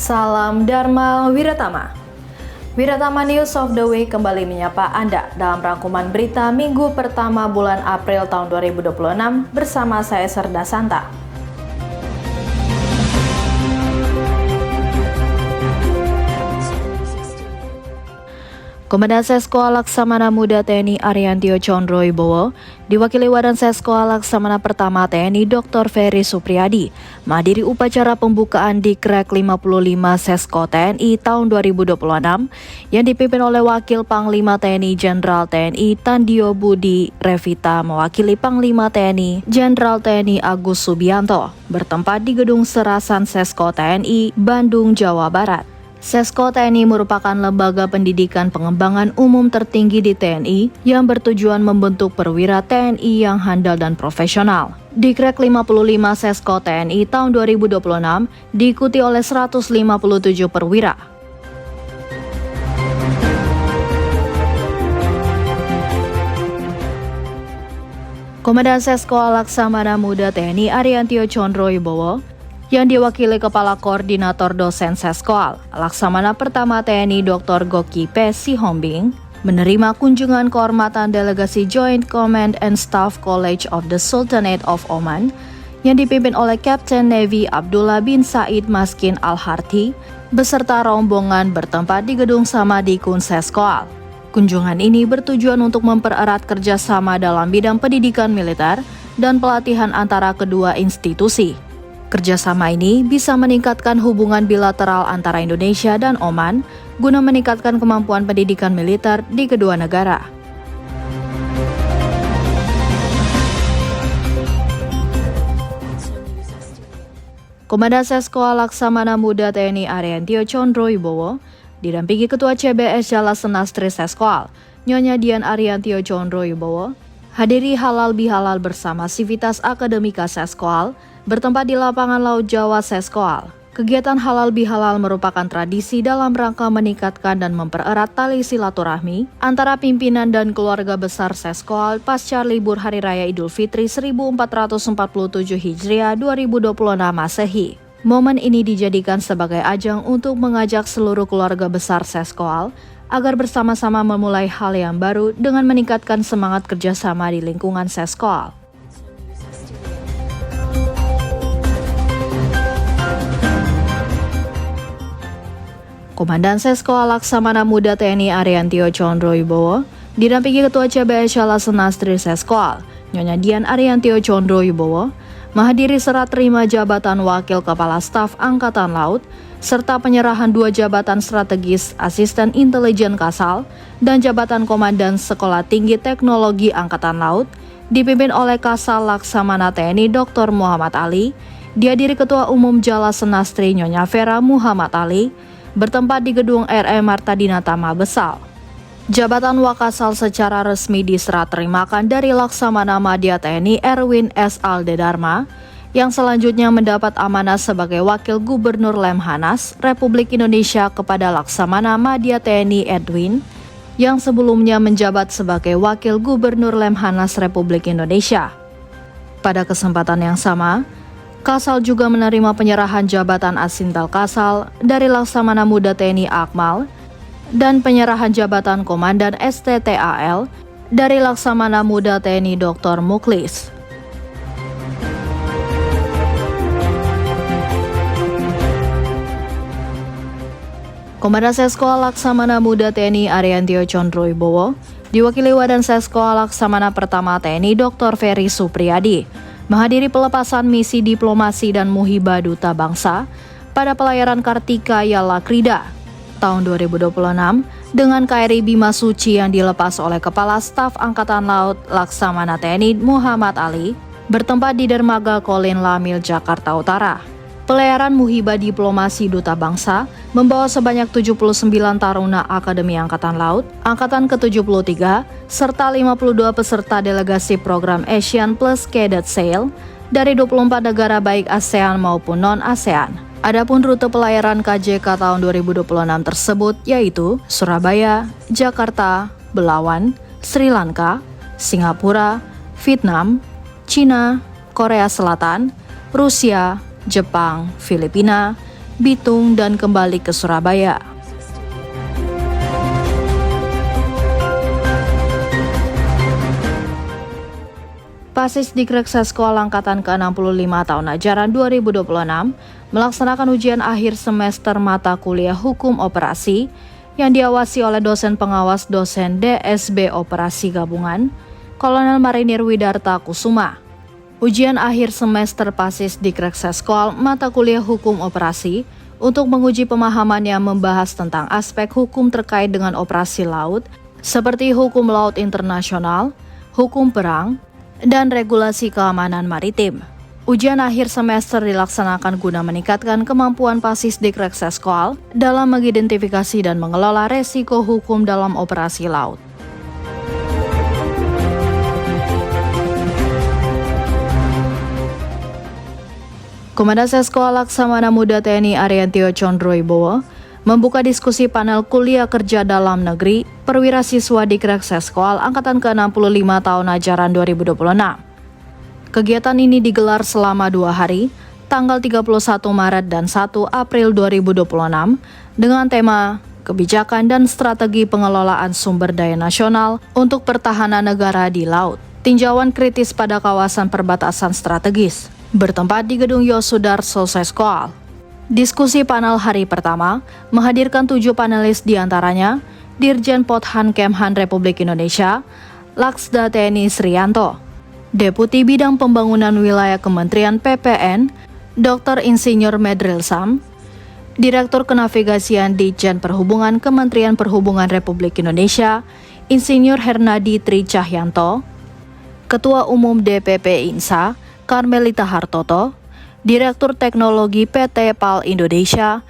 Salam Dharma Wiratama. Wiratama News of the Week kembali menyapa Anda dalam rangkuman berita minggu pertama bulan April tahun 2026 bersama saya Serda Santa. Komandan Sesko Laksamana Muda TNI Ariantio Condro Wibowo diwakili Wadan Sesko Laksamana Pertama TNI Dr. Ferry Supriyadi menghadiri upacara pembukaan di Krek 55 Sesko TNI tahun 2026 yang dipimpin oleh Wakil Panglima TNI Jenderal TNI Tandio Budi Revita mewakili Panglima TNI Jenderal TNI Agus Subianto bertempat di Gedung Serasan Sesko TNI Bandung, Jawa Barat. Sesko TNI merupakan lembaga pendidikan pengembangan umum tertinggi di TNI yang bertujuan membentuk perwira TNI yang handal dan profesional. Dikrek 55 Sesko TNI tahun 2026 diikuti oleh 157 perwira. Komandan Sesko Laksamana Muda TNI Ariantio Condro Wibowo yang diwakili Kepala Koordinator Dosen Seskoal Laksamana Pertama TNI Dr. Goki P. Sihombing menerima kunjungan kehormatan delegasi Joint Command and Staff College of the Sultanate of Oman yang dipimpin oleh Kapten Navy Abdullah bin Said Maskin Al-Harthi beserta rombongan bertempat di Gedung Samadikun Seskoal. Kunjungan ini bertujuan untuk mempererat kerjasama dalam bidang pendidikan militer dan pelatihan antara kedua institusi. Kerjasama ini bisa meningkatkan hubungan bilateral antara Indonesia dan Oman guna meningkatkan kemampuan pendidikan militer di kedua negara. Komandan Sesko Laksamana Muda TNI Ariantio Condro Wibowo didampingi Ketua CBS Jalasenastri Seskoal Nyonya Dian Ariantio Condro Wibowo hadiri halal bihalal bersama Sivitas Akademika Seskoal bertempat di lapangan Laut Jawa Seskoal. Kegiatan halal bihalal merupakan tradisi dalam rangka meningkatkan dan mempererat tali silaturahmi antara pimpinan dan keluarga besar Seskoal pasca libur Hari Raya Idul Fitri 1447 Hijriah 2026 Masehi. Momen ini dijadikan sebagai ajang untuk mengajak seluruh keluarga besar Seskoal agar bersama-sama memulai hal yang baru dengan meningkatkan semangat kerjasama di lingkungan Seskoal. Komandan Sesko Laksamana Muda TNI Ariantio Condro Wibowo didampingi Ketua CBS Jalasenastri Seskoal Nyonya Dian Ariantio Condro Wibowo menghadiri serah terima jabatan Wakil Kepala Staf Angkatan Laut serta penyerahan 2 jabatan strategis Asisten Intelijen Kasal dan jabatan Komandan Sekolah Tinggi Teknologi Angkatan Laut dipimpin oleh Kasal Laksamana TNI Dr. Muhammad Ali, dihadiri Ketua Umum Jalasenastri Nyonya Vera Muhammad Ali bertempat di Gedung RE Marta Dinata Mabesal. Jabatan Wakasal secara resmi diserah terimakan dari Laksamana Madya TNI Erwin S. Aldedarma yang selanjutnya mendapat amanah sebagai Wakil Gubernur Lemhanas Republik Indonesia kepada Laksamana Madya TNI Edwin yang sebelumnya menjabat sebagai Wakil Gubernur Lemhanas Republik Indonesia. Pada kesempatan yang sama, Kasal juga menerima penyerahan jabatan Asintel Kasal dari Laksamana Muda TNI Akmal dan penyerahan jabatan Komandan STTAL dari Laksamana Muda TNI Dr. Muklis. Komandan Sesko Laksamana Muda TNI Ariantio Condro Wibowo diwakili Wadan Sesko Laksamana Pertama TNI Dr. Ferry Supriyadi menghadiri pelepasan misi diplomasi dan muhibah duta bangsa pada pelayaran Kartika Yalakrida tahun 2026 dengan KRI Bima Suci yang dilepas oleh Kepala Staf Angkatan Laut Laksamana TNI Muhammad Ali bertempat di Dermaga Kolin Lamil, Jakarta Utara. Pelayaran muhibah diplomasi duta bangsa membawa sebanyak 79 taruna Akademi Angkatan Laut, Angkatan ke-73, serta 52 peserta delegasi program Asian Plus Cadet Sail dari 24 negara baik ASEAN maupun non-ASEAN. Adapun rute pelayaran KJK tahun 2026 tersebut yaitu Surabaya, Jakarta, Belawan, Sri Lanka, Singapura, Vietnam, Cina, Korea Selatan, Rusia, Jepang, Filipina, Bitung, dan kembali ke Surabaya. Pasisdiktek Seskol Angkatan ke-65 tahun ajaran 2026 melaksanakan ujian akhir semester mata kuliah Hukum Operasi yang diawasi oleh dosen pengawas dosen DSB Operasi Gabungan, Kolonel Marinir Widarta Kusuma. Ujian akhir semester Pasisdiktek Seskol mata kuliah Hukum Operasi untuk menguji pemahamannya membahas tentang aspek hukum terkait dengan operasi laut, seperti hukum laut internasional, hukum perang, dan regulasi keamanan maritim. Ujian akhir semester dilaksanakan guna meningkatkan kemampuan Pasisdiktek Seskol dalam mengidentifikasi dan mengelola resiko hukum dalam operasi laut. Komandan Seskol Laksamana Muda TNI Ariantio Condrowibowo membuka diskusi panel kuliah kerja dalam negeri perwira siswa Diktek Seskol Angkatan ke-65 tahun ajaran 2026. Kegiatan ini digelar selama 2 hari, tanggal 31 Maret dan 1 April 2026, dengan tema Kebijakan dan Strategi Pengelolaan Sumber Daya Nasional untuk Pertahanan Negara di Laut, Tinjauan Kritis pada Kawasan Perbatasan Strategis, bertempat di Gedung Yosudarso Seskol. Diskusi panel hari pertama menghadirkan 7 panelis diantaranya Dirjen Podhan Kemhan Republik Indonesia, Laksda TNI Srianto, Deputi Bidang Pembangunan Wilayah Kementerian PPN, Dr. Insinyur Medril Sam, Direktur Kenavigasian Ditjen Perhubungan Kementerian Perhubungan Republik Indonesia, Insinyur Hernadi Tri Cahyanto, Ketua Umum DPP INSA, Karmelita Hartoto, Direktur Teknologi PT PAL Indonesia,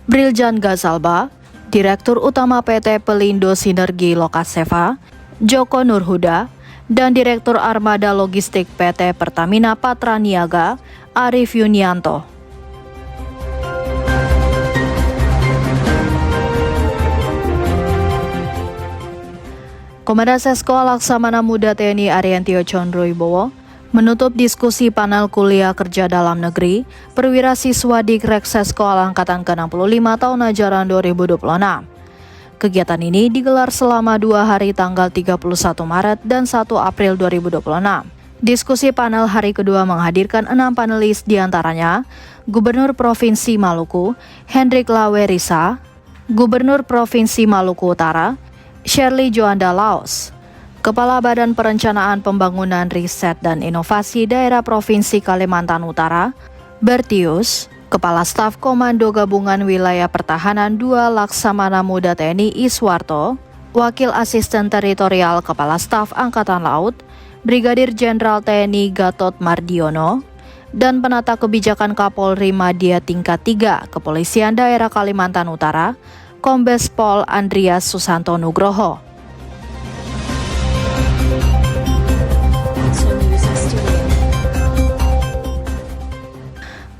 Briljan Gazalba, Direktur Utama PT Pelindo Sinergi Lokaseva, Joko Nurhuda, dan Direktur Armada Logistik PT Pertamina Patraniaga, Arif Yunianto. Komandan Seskol Laksamana Muda TNI Ariantio Condrowibowo menutup diskusi panel kuliah kerja dalam negeri perwira siswa Diktek Seskol Angkatan ke-65 tahun ajaran 2026. Kegiatan ini digelar selama 2 hari tanggal 31 Maret dan 1 April 2026. Diskusi panel hari kedua menghadirkan 6 panelis diantaranya Gubernur Provinsi Maluku, Hendrik Lawerisa, Gubernur Provinsi Maluku Utara, Shirley Joanda Laos, Kepala Badan Perencanaan Pembangunan Riset dan Inovasi Daerah Provinsi Kalimantan Utara, Bertius, Kepala Staf Komando Gabungan Wilayah Pertahanan 2 Laksamana Muda TNI Iswarto, Wakil Asisten Teritorial Kepala Staf Angkatan Laut, Brigadir Jenderal TNI Gatot Mardiono, dan Penata Kebijakan Kapolri Madya Tingkat 3 Kepolisian Daerah Kalimantan Utara, Kombes Pol Andreas Susanto Nugroho.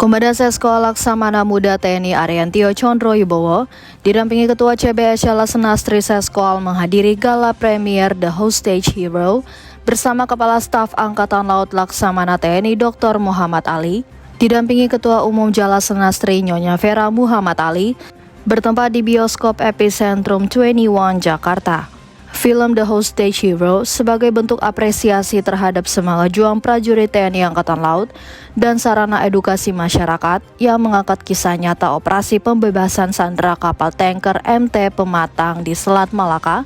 Komandan Seskol Laksamana Muda TNI Ariantio Condrowibowo didampingi Ketua CBS Senastri Seskol menghadiri gala premier The Hostage Hero bersama Kepala Staf Angkatan Laut Laksamana TNI Dr. Muhammad Ali, didampingi Ketua Umum Senastri Nyonya Vera Muhammad Ali, bertempat di Bioskop Epicentrum 21 Jakarta. Film The Hostage Hero sebagai bentuk apresiasi terhadap semangat juang prajurit TNI Angkatan Laut dan sarana edukasi masyarakat yang mengangkat kisah nyata operasi pembebasan sandera kapal tanker MT Pematang di Selat Malaka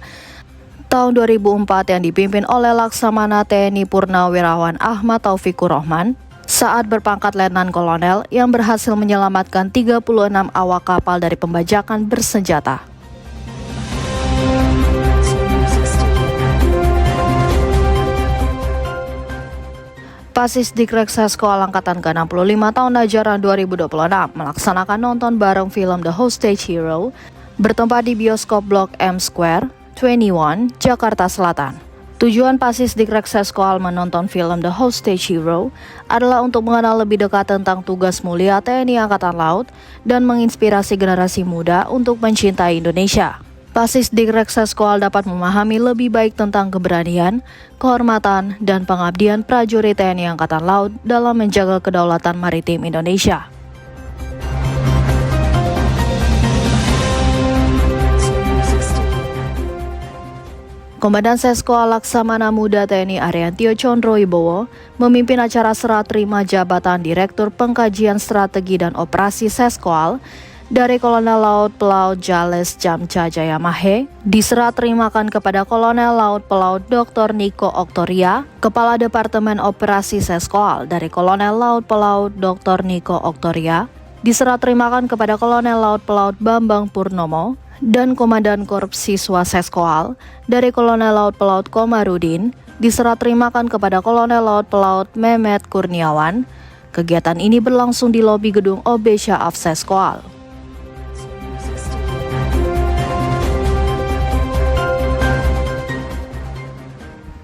tahun 2004 yang dipimpin oleh Laksamana TNI Purnawirawan Ahmad Taufikur Rahman saat berpangkat Letnan Kolonel yang berhasil menyelamatkan 36 awak kapal dari pembajakan bersenjata. Pasisdiktek Seskol Angkatan ke-65 tahun ajaran 2026 melaksanakan nonton bareng film The Hostage Hero bertempat di Bioskop Blok M Square 21 Jakarta Selatan. Tujuan Pasisdiktek Seskol menonton film The Hostage Hero adalah untuk mengenal lebih dekat tentang tugas mulia TNI Angkatan Laut dan menginspirasi generasi muda untuk mencintai Indonesia. Pasisdiktek Seskol dapat memahami lebih baik tentang keberanian, kehormatan, dan pengabdian prajurit TNI Angkatan Laut dalam menjaga kedaulatan maritim Indonesia. Komandan Seskoal Laksamana Muda TNI Ariantio Condro Wibowo memimpin acara serah terima jabatan Direktur Pengkajian Strategi dan Operasi Seskoal dari Kolonel Laut Pelaut Jales Jamca Jayamahe diserah terimakan kepada Kolonel Laut Pelaut Dr. Niko Oktoria, Kepala Departemen Operasi Seskoal dari Kolonel Laut Pelaut Dr. Niko Oktoria, diserah terimakan kepada Kolonel Laut Pelaut Bambang Purnomo, dan Komandan Korps Siswa Seskoal dari Kolonel Laut Pelaut Komarudin diserah terimakan kepada Kolonel Laut Pelaut Mehmet Kurniawan. Kegiatan ini berlangsung di lobi gedung OB Syaf Seskoal.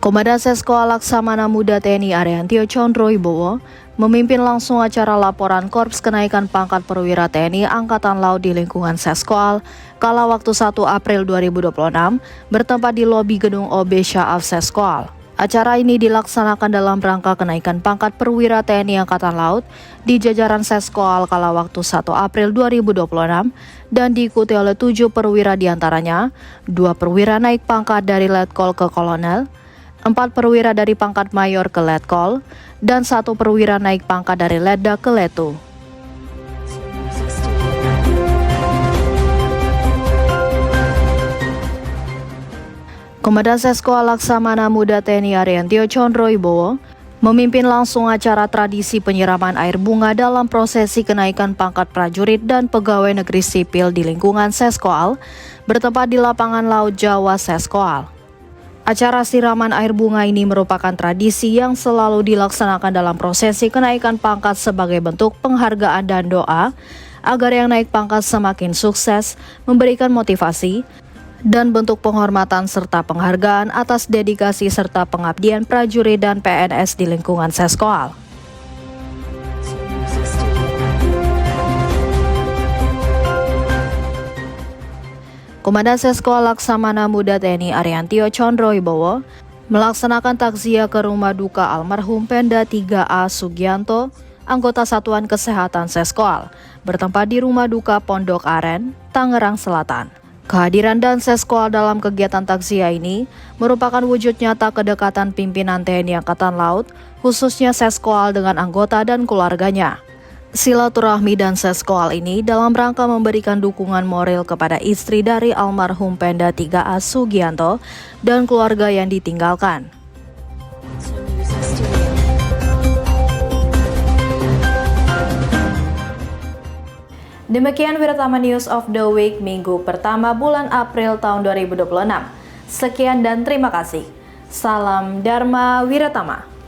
Komandan Seskoal Laksamana Muda TNI Ariantio Condro Wibowo memimpin langsung acara laporan Korps Kenaikan Pangkat Perwira TNI Angkatan Laut di lingkungan Seskoal kala waktu 1 April 2026 bertempat di lobi gedung OB Syaf Seskoal. Acara ini dilaksanakan dalam rangka kenaikan pangkat perwira TNI Angkatan Laut di jajaran Seskoal kala waktu 1 April 2026 dan diikuti oleh 7 perwira diantaranya, 2 perwira naik pangkat dari Letkol ke Kolonel, 4 perwira dari pangkat mayor ke Letkol, dan 1 perwira naik pangkat dari Letda ke Letu. Komandan Seskoal Laksamana Muda TNI Ariantio Condro Wibowo memimpin langsung acara tradisi penyiraman air bunga dalam prosesi kenaikan pangkat prajurit dan pegawai negeri sipil di lingkungan Seskoal bertempat di lapangan Laut Jawa Seskoal. Acara siraman air bunga ini merupakan tradisi yang selalu dilaksanakan dalam prosesi kenaikan pangkat sebagai bentuk penghargaan dan doa agar yang naik pangkat semakin sukses, memberikan motivasi, dan bentuk penghormatan serta penghargaan atas dedikasi serta pengabdian prajurit dan PNS di lingkungan Seskoal. Komandan Seskoal Laksamana Muda TNI Ariantio Condro Wibowo melaksanakan takziah ke rumah duka almarhum Penda 3A Sugianto, anggota Satuan Kesehatan Seskoal, bertempat di rumah duka Pondok Aren, Tangerang Selatan. Kehadiran dan Seskoal dalam kegiatan takziah ini merupakan wujud nyata kedekatan pimpinan TNI Angkatan Laut, khususnya Seskoal dengan anggota dan keluarganya. Silaturahmi dan Seskoal ini dalam rangka memberikan dukungan moral kepada istri dari almarhum Penda 3A Sugianto dan keluarga yang ditinggalkan. Demikian Wiratama News of the Week Minggu pertama bulan April tahun 2026. Sekian dan terima kasih. Salam Dharma Wiratama.